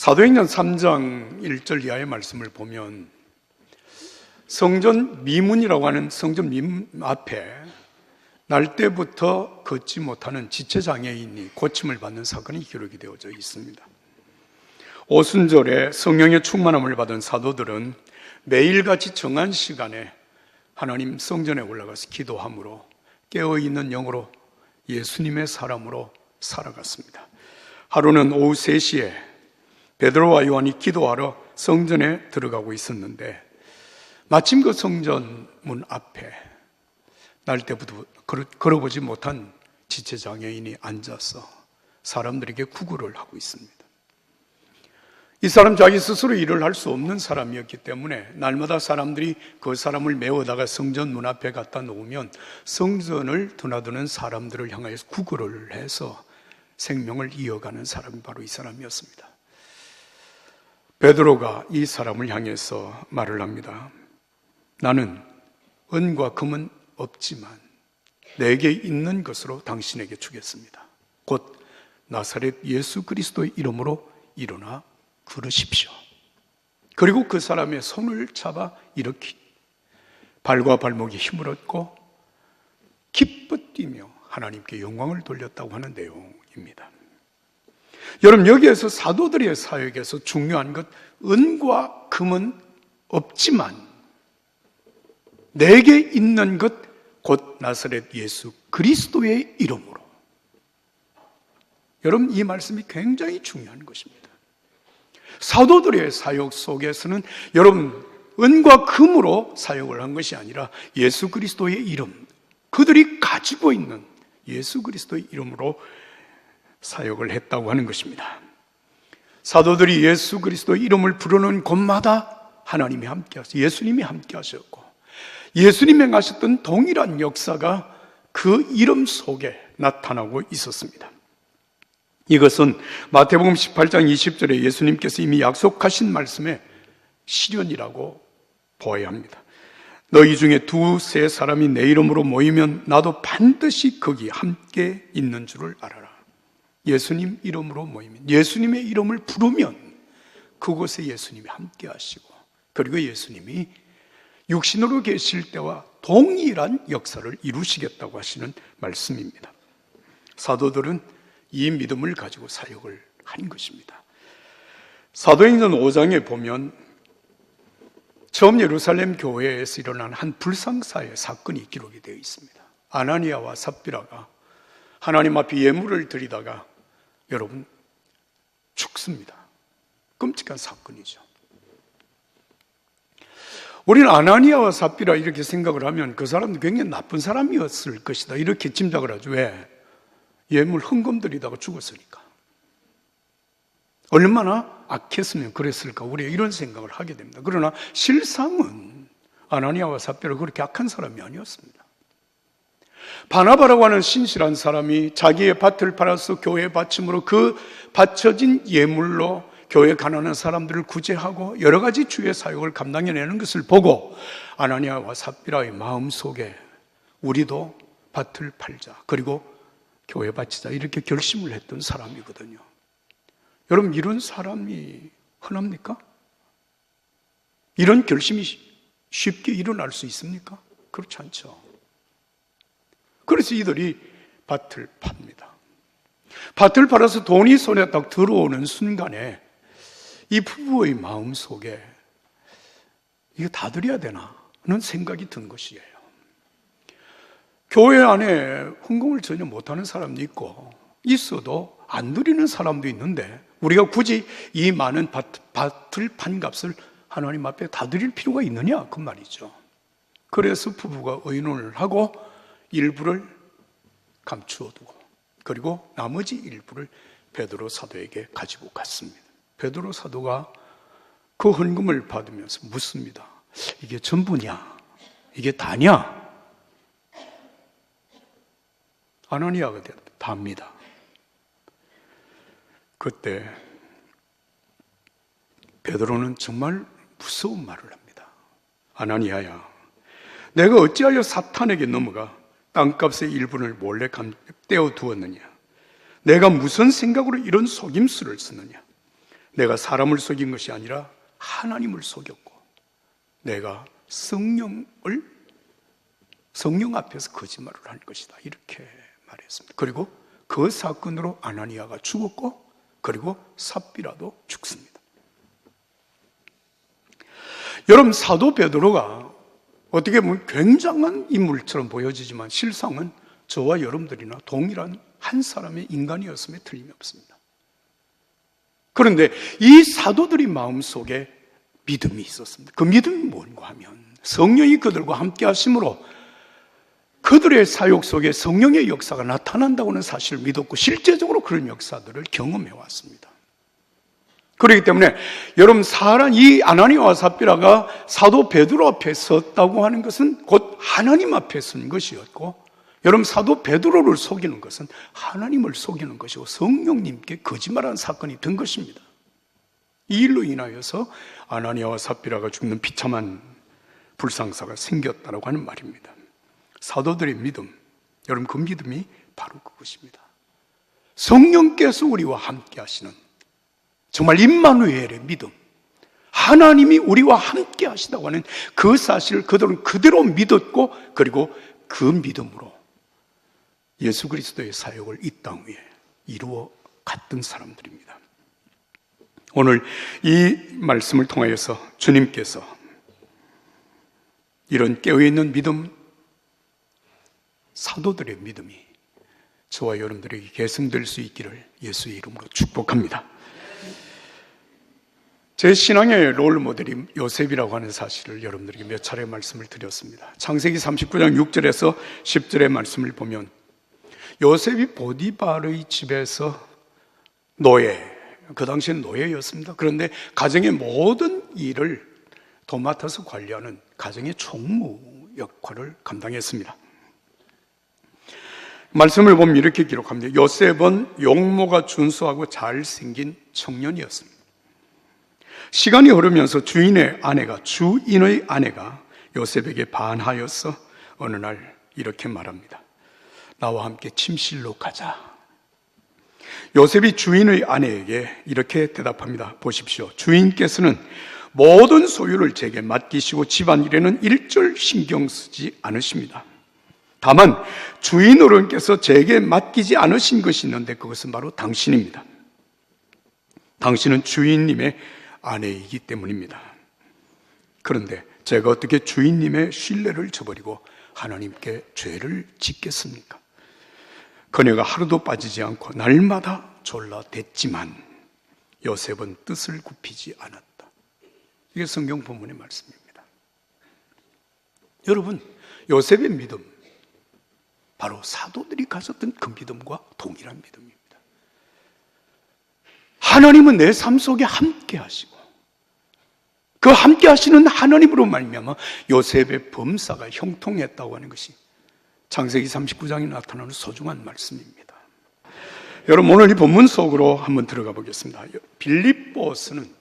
사도행전 3장 1절 이하의 말씀을 보면 성전 미문이라고 하는 성전 미문 앞에 날 때부터 걷지 못하는 지체장애인이 고침을 받는 사건이 기록이 되어져 있습니다. 오순절에 성령의 충만함을 받은 사도들은 매일같이 정한 시간에 하나님 성전에 올라가서 기도함으로 깨어있는 영으로 예수님의 사람으로 살아갔습니다. 하루는 오후 3시에 베드로와 요한이 기도하러 성전에 들어가고 있었는데 마침 그 성전 문 앞에 날 때부터 걸어보지 못한 지체장애인이 앉아서 사람들에게 구걸을 하고 있습니다. 이 사람 자기 스스로 일을 할 수 없는 사람이었기 때문에 날마다 사람들이 그 사람을 메워다가 성전 문 앞에 갖다 놓으면 성전을 드나드는 사람들을 향하여서 구걸을 해서 생명을 이어가는 사람이 바로 이 사람이었습니다. 베드로가 이 사람을 향해서 말을 합니다. 나는 은과 금은 없지만 내게 있는 것으로 당신에게 주겠습니다. 곧 나사렛 예수 그리스도의 이름으로 일어나 걸으십시오. 그리고 그 사람의 손을 잡아 일으키니 발과 발목에 힘을 얻고 기뻐 뛰며 하나님께 영광을 돌렸다고 하는 내용입니다. 여러분, 여기에서 사도들의 사역에서 중요한 것, 은과 금은 없지만 내게 있는 것 곧 나사렛 예수 그리스도의 이름으로. 여러분, 이 말씀이 굉장히 중요한 것입니다. 사도들의 사역 속에서는 여러분, 은과 금으로 사역을 한 것이 아니라 예수 그리스도의 이름, 그들이 가지고 있는 예수 그리스도의 이름으로 사역을 했다고 하는 것입니다. 사도들이 예수 그리스도의 이름을 부르는 곳마다 하나님이 함께 하셨고 예수님이 함께 하셨고 예수님이 행하셨던 동일한 역사가 그 이름 속에 나타나고 있었습니다. 이것은 마태복음 18장 20절에 예수님께서 이미 약속하신 말씀의 실현이라고 보아야 합니다. 너희 중에 2-3 사람이 내 이름으로 모이면 나도 반드시 거기 함께 있는 줄을 알아라. 예수님 이름으로 모이면, 예수님의 이름을 부르면 그곳에 예수님이 함께 하시고, 그리고 예수님이 육신으로 계실 때와 동일한 역사를 이루시겠다고 하시는 말씀입니다. 사도들은 이 믿음을 가지고 사역을 한 것입니다. 사도행전 5장에 보면 처음 예루살렘 교회에서 일어난 한 불상사의 사건이 기록이 되어 있습니다. 아나니아와 삽비라가 하나님 앞에 예물을 드리다가 여러분 죽습니다. 끔찍한 사건이죠. 우리는 아나니아와 삽비라 이렇게 생각을 하면 그 사람도 굉장히 나쁜 사람이었을 것이다 이렇게 짐작을 하죠. 왜? 예물 헌금 드리다가 죽었으니까. 얼마나 악했으면 그랬을까, 우리가 이런 생각을 하게 됩니다. 그러나 실상은 아나니아와 삽비라 그렇게 악한 사람이 아니었습니다. 바나바라고 하는 신실한 사람이 자기의 밭을 팔아서 교회 바침으로 그 바쳐진 예물로 교회 가난한 사람들을 구제하고 여러 가지 주의 사역을 감당해내는 것을 보고 아나니아와 삽비라의 마음속에 우리도 밭을 팔자, 그리고 교회 바치자, 이렇게 결심을 했던 사람이거든요. 여러분, 이런 사람이 흔합니까? 이런 결심이 쉽게 일어날 수 있습니까? 그렇지 않죠. 그래서 이들이 밭을 팝니다. 밭을 팔아서 돈이 손에 딱 들어오는 순간에 이 부부의 마음 속에 이거 다 드려야 되나 하는 생각이 든 것이에요. 교회 안에 헌금을 전혀 못하는 사람도 있고 있어도 안 드리는 사람도 있는데 우리가 굳이 이 많은 밭을 판 값을 하나님 앞에 다 드릴 필요가 있느냐, 그 말이죠. 그래서 부부가 의논을 하고 일부를 감추어 두고 그리고 나머지 일부를 베드로 사도에게 가지고 갔습니다. 베드로 사도가 그 헌금을 받으면서 묻습니다. 이게 전부냐? 이게 다냐? 아나니아가 답니다. 그때 베드로는 정말 무서운 말을 합니다. 아나니아야, 내가 어찌하여 사탄에게 넘어가 땅값의 일부를 몰래 떼어두었느냐? 내가 무슨 생각으로 이런 속임수를 쓰느냐? 내가 사람을 속인 것이 아니라 하나님을 속였고 내가 성령 앞에서 거짓말을 한 것이다, 이렇게 말했습니다. 그리고 그 사건으로 아나니아가 죽었고 그리고 삽비라도 죽습니다. 여러분, 사도 베드로가 어떻게 보면 굉장한 인물처럼 보여지지만 실상은 저와 여러분들이나 동일한 한 사람의 인간이었음에 틀림이 없습니다. 그런데 이 사도들의 마음속에 믿음이 있었습니다. 그 믿음이 뭔가 하면 성령이 그들과 함께 하심으로 그들의 사역 속에 성령의 역사가 나타난다고 하는 사실을 믿었고 실제적으로 그런 역사들을 경험해 왔습니다. 그렇기 때문에 여러분, 이 아나니아와 삽비라가 사도 베드로 앞에 섰다고 하는 것은 곧 하나님 앞에 선 것이었고, 여러분, 사도 베드로를 속이는 것은 하나님을 속이는 것이고 성령님께 거짓말한 사건이 된 것입니다. 이 일로 인하여서 아나니아와 삽비라가 죽는 비참한 불상사가 생겼다고 하는 말입니다. 사도들의 믿음, 여러분, 그 믿음이 바로 그것입니다. 성령께서 우리와 함께 하시는 정말 임마누엘의 믿음, 하나님이 우리와 함께 하시다고 하는 그 사실을 그들은 그대로 믿었고, 그리고 그 믿음으로 예수 그리스도의 사역을 이 땅 위에 이루어 갔던 사람들입니다. 오늘 이 말씀을 통하여서 주님께서 이런 깨어있는 믿음, 사도들의 믿음이 저와 여러분들에게 계승될 수 있기를 예수의 이름으로 축복합니다. 제 신앙의 롤 모델이 요셉이라고 하는 사실을 여러분들에게 몇 차례 말씀을 드렸습니다. 창세기 39장 6절에서 10절의 말씀을 보면 요셉이 보디발의 집에서 그 당시엔 노예였습니다. 그런데 가정의 모든 일을 도맡아서 관리하는 가정의 총무 역할을 감당했습니다. 말씀을 보면 이렇게 기록합니다. 요셉은 용모가 준수하고 잘생긴 청년이었습니다. 시간이 흐르면서 주인의 아내가 요셉에게 반하여서 어느 날 이렇게 말합니다. 나와 함께 침실로 가자. 요셉이 주인의 아내에게 이렇게 대답합니다. 보십시오. 주인께서는 모든 소유를 제게 맡기시고 집안일에는 일절 신경 쓰지 않으십니다. 다만 주인 어른께서 제게 맡기지 않으신 것이 있는데 그것은 바로 당신입니다. 당신은 주인님의 아내이기 때문입니다. 그런데 제가 어떻게 주인님의 신뢰를 저버리고 하나님께 죄를 짓겠습니까? 그녀가 하루도 빠지지 않고 날마다 졸라댔지만 요셉은 뜻을 굽히지 않았다. 이게 성경 본문의 말씀입니다. 여러분, 요셉의 믿음, 바로 사도들이 가졌던 그 믿음과 동일한 믿음입니다. 하나님은 내 삶 속에 함께 하시고 그 함께 하시는 하나님으로 말미암아 요셉의 범사가 형통했다고 하는 것이 창세기 39장에 나타나는 소중한 말씀입니다. 여러분, 오늘 이 본문 속으로 한번 들어가 보겠습니다. 빌립보서는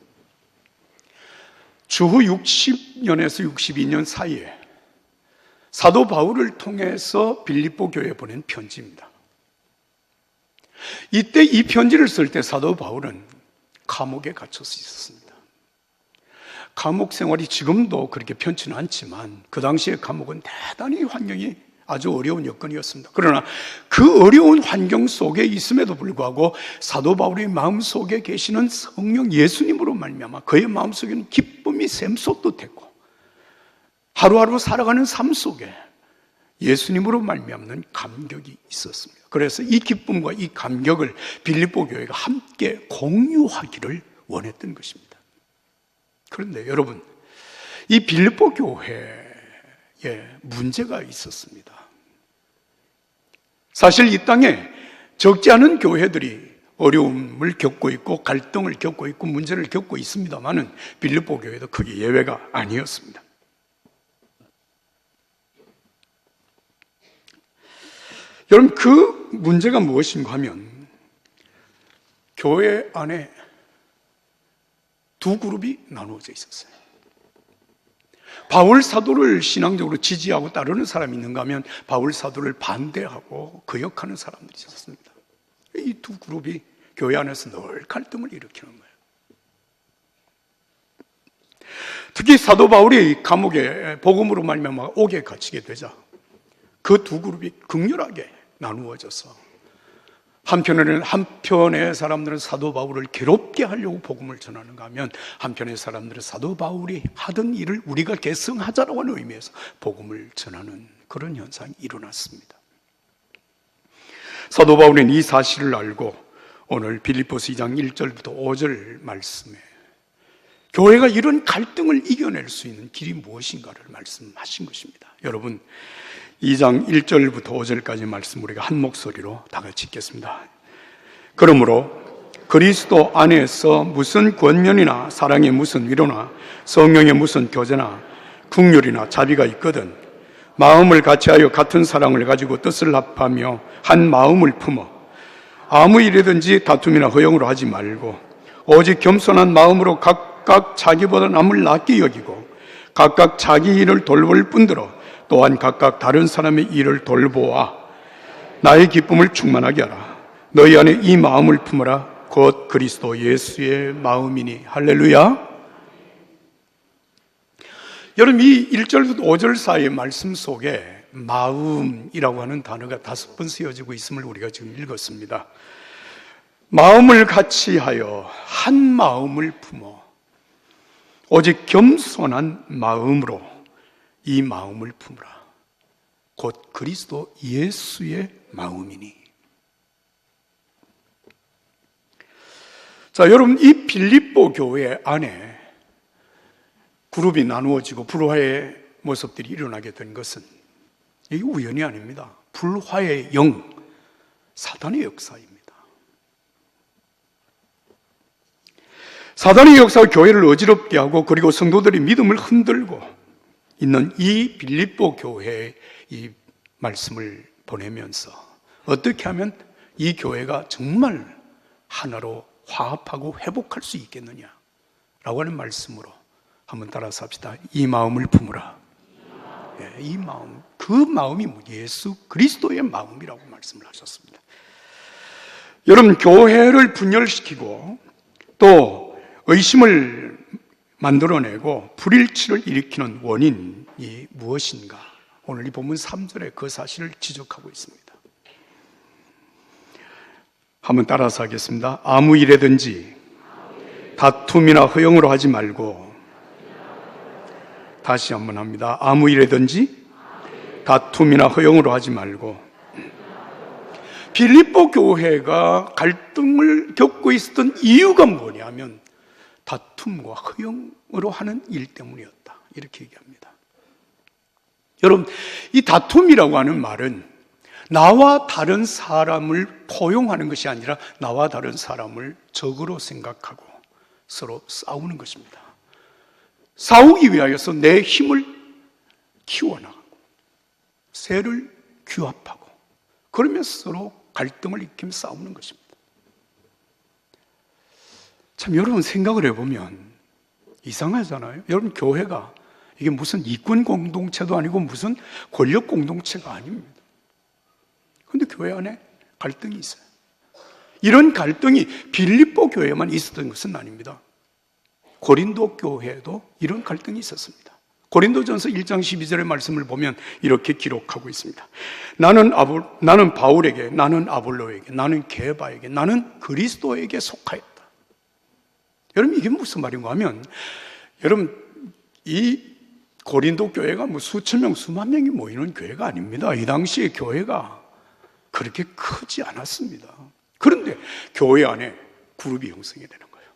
주후 60년에서 62년 사이에 사도 바울을 통해서 빌립보 교회에 보낸 편지입니다. 이때 이 편지를 쓸 때 사도 바울은 감옥에 갇혀서 있었습니다. 감옥 생활이 지금도 그렇게 편치는 않지만 그 당시에 감옥은 대단히 환경이 아주 어려운 여건이었습니다. 그러나 그 어려운 환경 속에 있음에도 불구하고 사도 바울의 마음속에 계시는 성령 예수님으로 말미암아 그의 마음속에는 기쁨이 샘솟듯했고 하루하루 살아가는 삶 속에 예수님으로 말미암는 감격이 있었습니다. 그래서 이 기쁨과 이 감격을 빌립보 교회가 함께 공유하기를 원했던 것입니다. 그런데 여러분, 이 빌립보 교회에 문제가 있었습니다. 사실 이 땅에 적지 않은 교회들이 어려움을 겪고 있고 갈등을 겪고 있고 문제를 겪고 있습니다만은 빌립보 교회도 크게 예외가 아니었습니다. 여러분, 그 문제가 무엇인가 하면 교회 안에 두 그룹이 나누어져 있었어요. 바울 사도를 신앙적으로 지지하고 따르는 사람이 있는가 하면 바울 사도를 반대하고 거역하는 사람들이 있었습니다. 이 두 그룹이 교회 안에서 늘 갈등을 일으키는 거예요. 특히 사도 바울이 감옥에 복음으로 말미암아 옥에 갇히게 되자 그 두 그룹이 극렬하게 나누어져서 한편의 사람들은 사도 바울을 괴롭게 하려고 복음을 전하는가 하면 한편의 사람들은 사도 바울이 하던 일을 우리가 계승하자라고 하는 의미에서 복음을 전하는 그런 현상이 일어났습니다. 사도 바울은 이 사실을 알고 오늘 빌립보서 2장 1절부터 5절 말씀에 교회가 이런 갈등을 이겨낼 수 있는 길이 무엇인가를 말씀하신 것입니다. 여러분, 2장 1절부터 5절까지 말씀 우리가 한 목소리로 다 같이 읽겠습니다. 그러므로 그리스도 안에서 무슨 권면이나 사랑의 무슨 위로나 성령의 무슨 교제나 긍휼이나 자비가 있거든 마음을 같이하여 같은 사랑을 가지고 뜻을 합하며 한 마음을 품어 아무 일이든지 다툼이나 허용으로 하지 말고 오직 겸손한 마음으로 각각 자기보다 남을 낫게 여기고 각각 자기 일을 돌볼 뿐더러 또한 각각 다른 사람의 일을 돌보아 나의 기쁨을 충만하게 하라. 너희 안에 이 마음을 품어라. 곧 그리스도 예수의 마음이니. 할렐루야. 여러분, 이 1절부터 5절 사이의 말씀 속에 마음이라고 하는 단어가 5번 쓰여지고 있음을 우리가 지금 읽었습니다. 마음을 같이하여 한 마음을 품어 오직 겸손한 마음으로 이 마음을 품으라. 곧 그리스도 예수의 마음이니. 자, 여러분, 이 빌립보 교회 안에 그룹이 나누어지고 불화의 모습들이 일어나게 된 것은 이게 우연이 아닙니다. 불화의 영, 사단의 역사입니다. 사단의 역사가 교회를 어지럽게 하고 그리고 성도들의 믿음을 흔들고 있는 이 빌립보 교회의 이 말씀을 보내면서 어떻게 하면 이 교회가 정말 하나로 화합하고 회복할 수 있겠느냐라고 하는 말씀으로 한번 따라서 합시다. 이 마음을 품으라. 이 마음, 그 마음이 예수 그리스도의 마음이라고 말씀을 하셨습니다. 여러분, 교회를 분열시키고 또 의심을 만들어내고 불일치를 일으키는 원인이 무엇인가? 오늘 이 본문 3절에 그 사실을 지적하고 있습니다. 한번 따라서 하겠습니다. 아무 일에든지 다툼이나 허용으로 하지 말고, 다시 한번 합니다. 아무 일에든지 다툼이나 허용으로 하지 말고. 빌립보 교회가 갈등을 겪고 있었던 이유가 뭐냐면 다툼과 허용으로 하는 일 때문이었다. 이렇게 얘기합니다. 여러분, 이 다툼이라고 하는 말은 나와 다른 사람을 포용하는 것이 아니라 나와 다른 사람을 적으로 생각하고 서로 싸우는 것입니다. 싸우기 위하여서 내 힘을 키워나가고 세를 규합하고 그러면서 서로 갈등을 일으키며 싸우는 것입니다. 참, 여러분 생각을 해보면 이상하잖아요. 여러분, 교회가 이게 무슨 이권 공동체도 아니고 무슨 권력 공동체가 아닙니다. 그런데 교회 안에 갈등이 있어요. 이런 갈등이 빌립보 교회만 있었던 것은 아닙니다. 고린도 교회에도 이런 갈등이 있었습니다. 고린도전서 1장 12절의 말씀을 보면 이렇게 기록하고 있습니다. 나는 바울에게, 나는 아볼로에게, 나는 게바에게, 나는 그리스도에게 속하였다. 여러분, 이게 무슨 말인가 하면, 여러분, 이 고린도 교회가 뭐 수천 명, 수만 명이 모이는 교회가 아닙니다. 이 당시에 교회가 그렇게 크지 않았습니다. 그런데 교회 안에 그룹이 형성이 되는 거예요.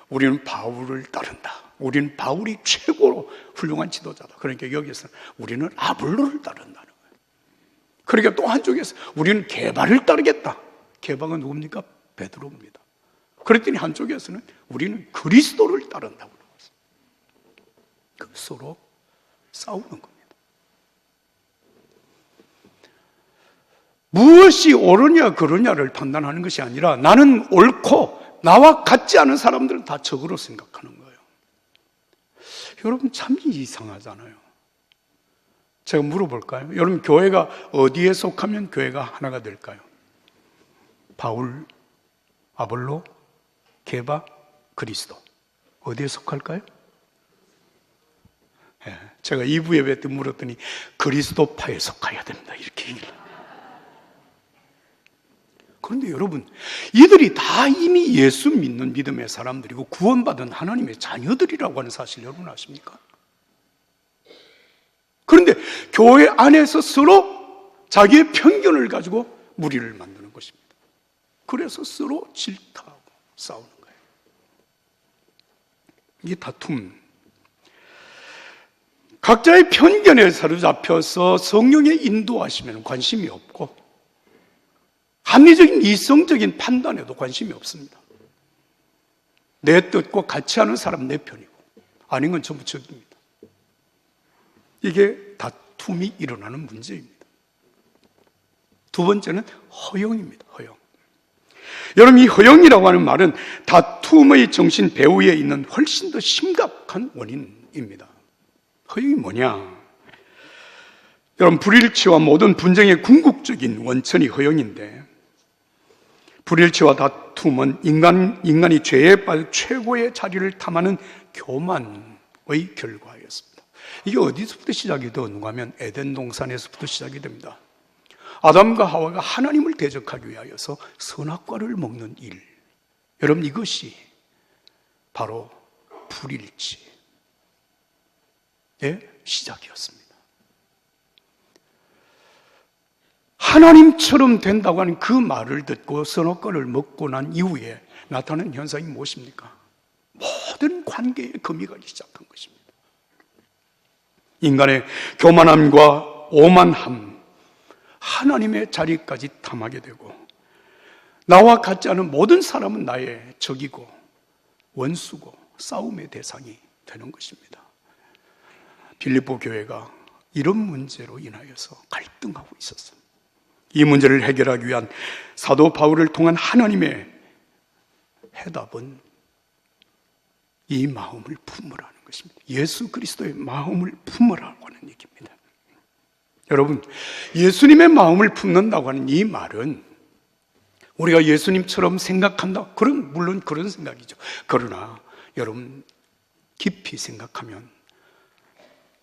우리는 바울을 따른다. 우리는 바울이 최고로 훌륭한 지도자다. 그러니까 여기서 우리는 아볼로를 따른다는 거예요. 그러니까 또 한쪽에서 우리는 게바를 따르겠다. 게바가 누굽니까? 베드로입니다. 그랬더니 한쪽에서는 우리는 그리스도를 따른다고 그러고 서로 싸우는 겁니다. 무엇이 옳으냐 그르냐를 판단하는 것이 아니라 나는 옳고 나와 같지 않은 사람들은 다 적으로 생각하는 거예요. 여러분, 참 이상하잖아요. 제가 물어볼까요? 여러분, 교회가 어디에 속하면 교회가 하나가 될까요? 바울, 아볼로, 게바, 그리스도. 어디에 속할까요? 제가 2부 예배 때 물었더니 그리스도파에 속해야 됩니다, 이렇게 얘기를. 그런데 여러분, 이들이 다 이미 예수 믿는 믿음의 사람들이고 구원받은 하나님의 자녀들이라고 하는 사실 여러분 아십니까? 그런데 교회 안에서 서로 자기의 편견을 가지고 무리를 만드는 것입니다. 그래서 서로 질타하고 싸우는 거예요. 이 다툼, 각자의 편견에 사로잡혀서 성령의 인도하시면 관심이 없고 합리적인 이성적인 판단에도 관심이 없습니다. 내 뜻과 같이 하는 사람 내 편이고 아닌 건 전부 적입니다. 이게 다툼이 일어나는 문제입니다. 두 번째는 허영입니다. 허영. 여러분, 이 허영이라고 하는 말은 다툼의 정신 배후에 있는 훨씬 더 심각한 원인입니다. 허영이 뭐냐? 여러분, 불일치와 모든 분쟁의 궁극적인 원천이 허영인데, 불일치와 다툼은 인간이 죄에 빠져 최고의 자리를 탐하는 교만의 결과였습니다. 이게 어디서부터 시작이 되었는가 하면 에덴 동산에서부터 시작이 됩니다. 아담과 하와가 하나님을 대적하기 위하여서 선악과를 먹는 일. 여러분, 이것이 바로 불일치의 시작이었습니다. 하나님처럼 된다고 하는 그 말을 듣고 선악과를 먹고 난 이후에 나타난 현상이 무엇입니까? 모든 관계에 금이 가기 시작한 것입니다. 인간의 교만함과 오만함, 하나님의 자리까지 탐하게 되고 나와 같지 않은 모든 사람은 나의 적이고 원수고 싸움의 대상이 되는 것입니다. 빌립보 교회가 이런 문제로 인하여서 갈등하고 있었습니다. 이 문제를 해결하기 위한 사도 바울을 통한 하나님의 해답은 이 마음을 품으라는 것입니다. 예수 그리스도의 마음을 품으라고 하는 얘기입니다. 여러분, 예수님의 마음을 품는다고 하는 이 말은 우리가 예수님처럼 생각한다. 물론 그런 생각이죠. 그러나 여러분, 깊이 생각하면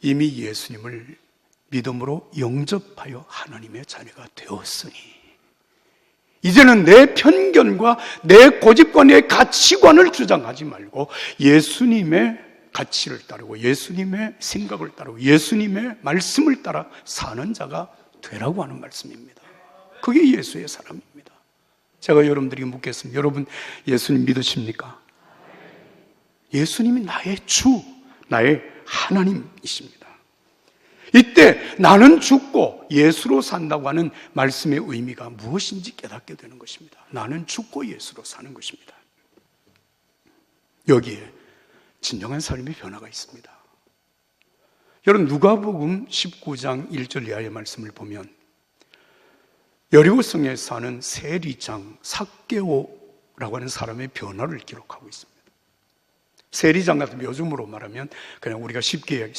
이미 예수님을 믿음으로 영접하여 하나님의 자녀가 되었으니 이제는 내 편견과 내 고집과 내 가치관을 주장하지 말고 예수님의 가치를 따르고 예수님의 생각을 따르고 예수님의 말씀을 따라 사는 자가 되라고 하는 말씀입니다. 그게 예수의 사람입니다. 제가 여러분들에게 묻겠습니다. 여러분, 예수님 믿으십니까? 예수님이 나의 주, 나의 하나님이십니다. 이때 나는 죽고 예수로 산다고 하는 말씀의 의미가 무엇인지 깨닫게 되는 것입니다. 나는 죽고 예수로 사는 것입니다. 여기에 진정한 삶의 변화가 있습니다. 여러분, 누가복음 19장 1절 이하의 말씀을 보면 여리고성에 사는 세리장 삭개오라고 하는 사람의 변화를 기록하고 있습니다. 세리장 같은 요즘으로 말하면 그냥 우리가 쉽게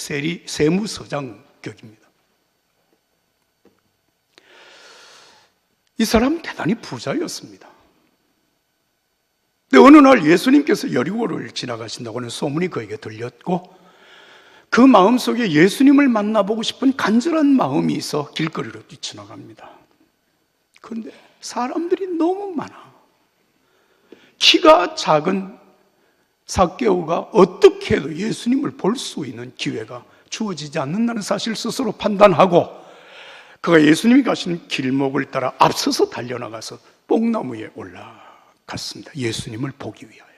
세무서장 격입니다. 이 사람은 대단히 부자였습니다. 근데 어느 날 예수님께서 여리고를 지나가신다고 하는 소문이 그에게 들렸고 그 마음속에 예수님을 만나보고 싶은 간절한 마음이 있어 길거리로 뛰쳐나갑니다. 그런데 사람들이 너무 많아. 키가 작은 삭개오가 어떻게 해도 예수님을 볼 수 있는 기회가 주어지지 않는다는 사실 스스로 판단하고 그가 예수님이 가시는 길목을 따라 앞서서 달려나가서 뽕나무에 올라갔습니다. 예수님을 보기 위하여.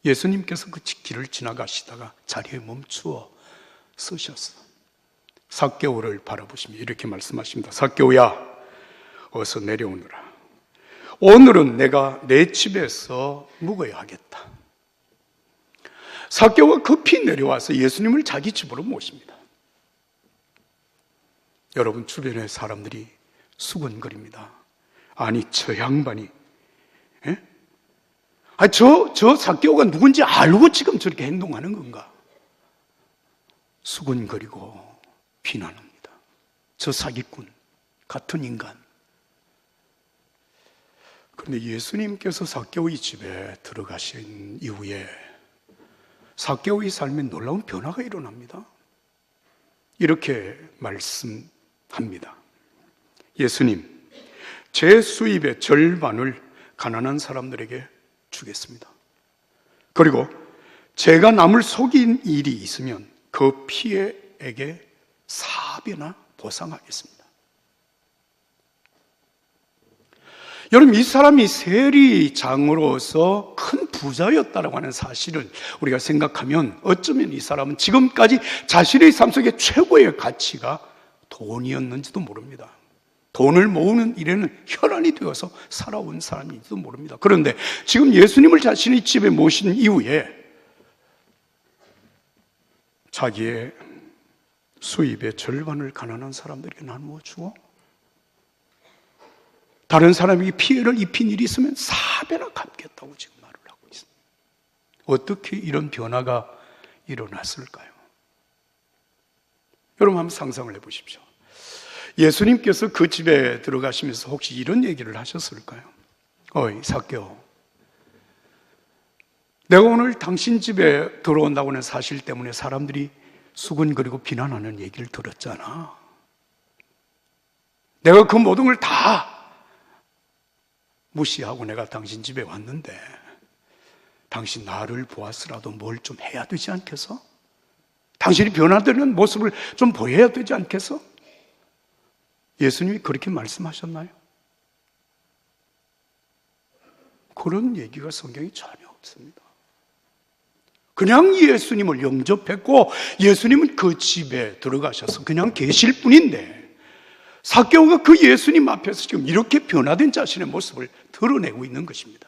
예수님께서 그 길을 지나가시다가 자리에 멈추어 서셨어. 삭개오를 바라보시며 이렇게 말씀하십니다. 삭개오야, 어서 내려오너라. 오늘은 내가 내 집에서 묵어야 하겠다. 삭개오가 급히 내려와서 예수님을 자기 집으로 모십니다. 여러분, 주변의 사람들이 수근거립니다. 아니, 저 양반이 저 삭개오가 누군지 알고 지금 저렇게 행동하는 건가? 수근거리고 비난합니다. 저 사기꾼, 같은 인간. 그런데 예수님께서 삭개오의 집에 들어가신 이후에 삭개오의 삶에 놀라운 변화가 일어납니다. 이렇게 말씀합니다. 예수님, 제 수입의 절반을 가난한 사람들에게 주겠습니다. 그리고 제가 남을 속인 일이 있으면 그 피해에게 4배나 보상하겠습니다. 여러분, 이 사람이 세리장으로서 큰 부자였다고 하는 사실을 우리가 생각하면 어쩌면 이 사람은 지금까지 자신의 삶 속에 최고의 가치가 돈이었는지도 모릅니다. 돈을 모으는 일에는 혈안이 되어서 살아온 사람인지도 모릅니다. 그런데 지금 예수님을 자신의 집에 모신 이후에 자기의 수입의 절반을 가난한 사람들에게 나누어 주어 다른 사람에게 피해를 입힌 일이 있으면 4배나 갚겠다고 지금 말을 하고 있습니다. 어떻게 이런 변화가 일어났을까요? 여러분 한번 상상을 해보십시오. 예수님께서 그 집에 들어가시면서 혹시 이런 얘기를 하셨을까요? 어이 삭개오, 내가 오늘 당신 집에 들어온다고 하는 사실 때문에 사람들이 수근거리고 비난하는 얘기를 들었잖아. 내가 그 모든 걸 다 무시하고 내가 당신 집에 왔는데 당신 나를 보았으라도 뭘 좀 해야 되지 않겠어? 당신이 변화되는 모습을 좀 보여야 되지 않겠어? 예수님이 그렇게 말씀하셨나요? 그런 얘기가 성경에 전혀 없습니다. 그냥 예수님을 영접했고 예수님은 그 집에 들어가셔서 그냥 계실 뿐인데 삭개오가 그 예수님 앞에서 지금 이렇게 변화된 자신의 모습을 드러내고 있는 것입니다.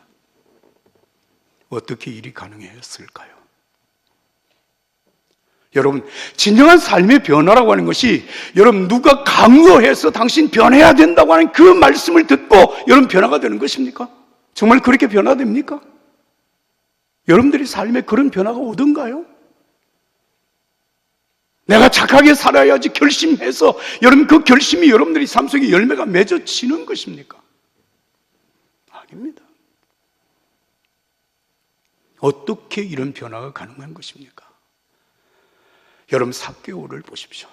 어떻게 일이 가능했을까요? 여러분, 진정한 삶의 변화라고 하는 것이 여러분 누가 강요해서 당신 변해야 된다고 하는 그 말씀을 듣고 여러분 변화가 되는 것입니까? 정말 그렇게 변화됩니까? 여러분들이 삶에 그런 변화가 오던가요? 내가 착하게 살아야지 결심해서 여러분 그 결심이 여러분들이 삶 속에 열매가 맺어지는 것입니까? 아닙니다. 어떻게 이런 변화가 가능한 것입니까? 여러분 삭개오를 보십시오.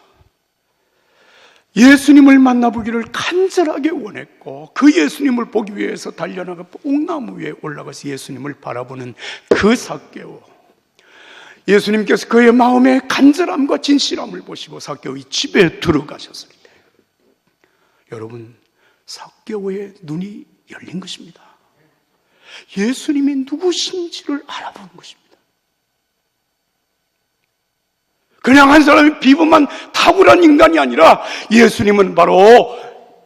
예수님을 만나보기를 간절하게 원했고 그 예수님을 보기 위해서 달려나가 뽕나무 위에 올라가서 예수님을 바라보는 그 삭개오, 예수님께서 그의 마음의 간절함과 진실함을 보시고 삭개오의 집에 들어가셨을 때 여러분 삭개오의 눈이 열린 것입니다. 예수님이 누구신지를 알아본 것입니다. 그냥 한 사람이 비범한 탁월한 인간이 아니라 예수님은 바로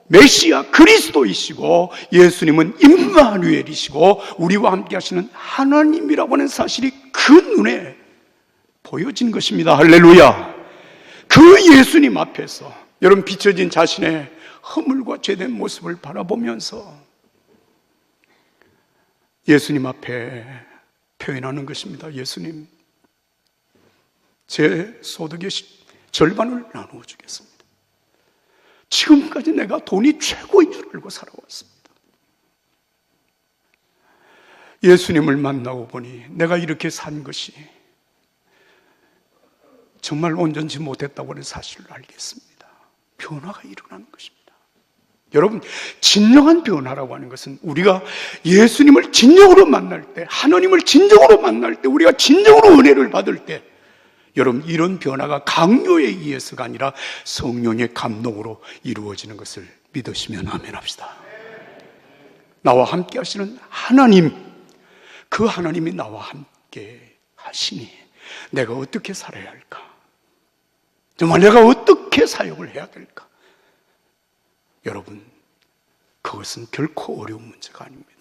메시아 그리스도이시고 예수님은 임마누엘이시고 우리와 함께 하시는 하나님이라고 하는 사실이 그 눈에 보여진 것입니다. 할렐루야. 그 예수님 앞에서 여러분 비춰진 자신의 허물과 죄된 모습을 바라보면서 예수님 앞에 표현하는 것입니다. 예수님, 제 소득의 절반을 나누어 주겠습니다. 지금까지 내가 돈이 최고인 줄 알고 살아왔습니다. 예수님을 만나고 보니 내가 이렇게 산 것이 정말 온전치 못했다고 하는 사실을 알겠습니다. 변화가 일어나는 것입니다. 여러분, 진정한 변화라고 하는 것은 우리가 예수님을 진정으로 만날 때, 하나님을 진정으로 만날 때, 우리가 진정으로 은혜를 받을 때 여러분 이런 변화가 강요에 의해서가 아니라 성령의 감동으로 이루어지는 것을 믿으시면 아멘 합시다. 나와 함께 하시는 하나님, 그 하나님이 나와 함께 하시니 내가 어떻게 살아야 할까? 정말 내가 어떻게 사역을 해야 될까? 여러분, 그것은 결코 어려운 문제가 아닙니다.